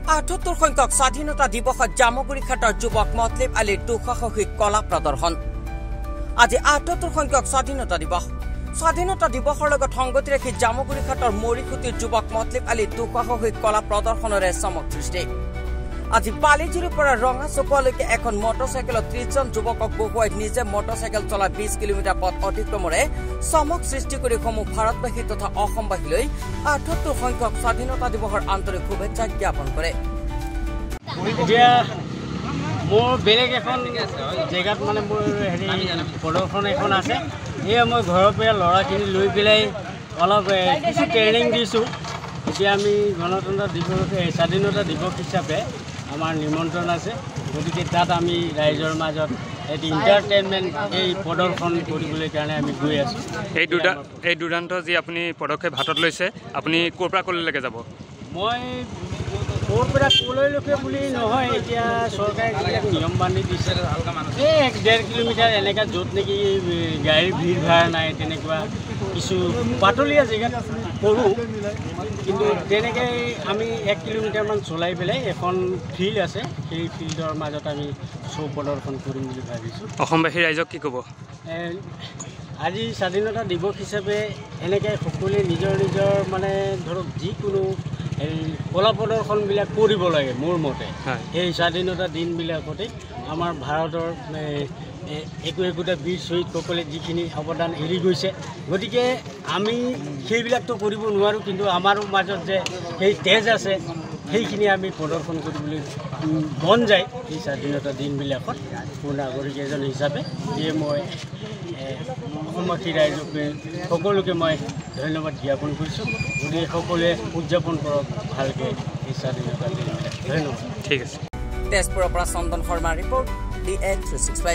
78 সংখ্যক স্বাধীনতা দিৱসত জামুগুৰি ঘাটৰ যুৱক মতলিব আলীৰ দুঃসাহসিক কলা প্ৰদৰ্শন আজি 78 সংখ্যক স্বাধীনতা দিৱসৰ লগত সংগতি ৰাখি জামুগুৰি ঘাটৰ মৰিখুটিৰ যুৱক মতলিব আলীৰ দুঃসাহসিক কলা প্ৰদৰ্শনৰে চমক সৃষ্টি আজি পালিজিৰ পৰা ৰঙা চকুৱালৈকে এখন মটৰচাইকেলত 30 জন যুৱকক বহুৱাই নিজে মটৰচাইকেল চলাই 20 কিলোমিটাৰ পথ অতিক্ৰমৰে চমক সৃষ্টি কৰি সমূহ ভাৰতবাসী তথা অসমবাসীলৈ 78 সংখ্যক স্বাধীনতা দিৱসৰ আন্তৰিক শুভেচ্ছা জ্ঞাপন কৰে এতিয়া মোৰ বেলেগ এখন জেগাত মানে মোৰ হেৰি প্ৰদৰ্শন এখন আছে এই মই ঘৰৰ পৰা ল'ৰাখিনি লৈ পেলাই অলপ কিছু ট্ৰেইনিং দিছোঁ এতিয়া আমি গণতন্ত্ৰ দিৱস স্বাধীনতা দিৱস হিচাপে আমাৰ নিমন্ত্ৰণ আছে গতিকে তাত আমি ৰাইজৰ মাজত এটি এণ্টাৰটেইনমেণ্ট এই প্ৰদৰ্শন কৰিবলৈ কাৰণে আমি গৈ আছোঁ এই দুৰ্দান্ত যি আপুনি পদক্ষেপ হাতত লৈছে আপুনি ক'ৰ পৰা ক'লৈকে যাব মই ক'ৰ পৰা ক'লৈকে বুলি নহয় এতিয়া চৰকাৰে যিবিলাক নিয়ম বান্ধি দিছে এই 1.5 কিলোমিটাৰ এনেকুৱা য'ত নেকি গাড়ীৰ ভিৰ ভাৰ নাই তেনেকুৱা কিছু পাতলীয়া জেগাত কৰোঁ কিন্তু তেনেকৈ আমি 1 কিলোমিটাৰমান চলাই পেলাই এখন ফিল্ড আছে সেই ফিল্ডৰ মাজত আমি শ্ব' প্ৰদৰ্শন কৰিম বুলি ভাবিছোঁ অসমবাসী ৰাইজক কি ক'ব আজি স্বাধীনতা দিৱস হিচাপে এনেকৈ সকলোৱে নিজৰ মানে ধৰক যিকোনো এই কলা প্ৰদৰ্শনবিলাক কৰিব লাগে মোৰ মতে এই স্বাধীনতা দিনবিলাকতে আমাৰ ভাৰতৰ একোটা বীৰ শ্বহীদসকলে যিখিনি অৱদান এৰি গৈছে গতিকে আমি সেইবিলাকতো কৰিব নোৱাৰোঁ কিন্তু আমাৰো মাজত যে সেই তেজ আছে সেইখিনি আমি প্ৰদৰ্শন কৰিবলৈ মন যায় এই স্বাধীনতা দিনবিলাকত নাগৰিক এজন হিচাপে যিয়ে মই অসমবাসী ৰাইজক সকলোকে মই ধন্যবাদ জ্ঞাপন কৰিছোঁ গতিকে সকলোৱে উদযাপন কৰক ভালকৈ এই স্বাধীনতা দিনবিলাক ধন্যবাদ ঠিক আছে তেজপুৰৰ পৰা চন্দন শৰ্মাৰ ৰিপৰ্ট DN365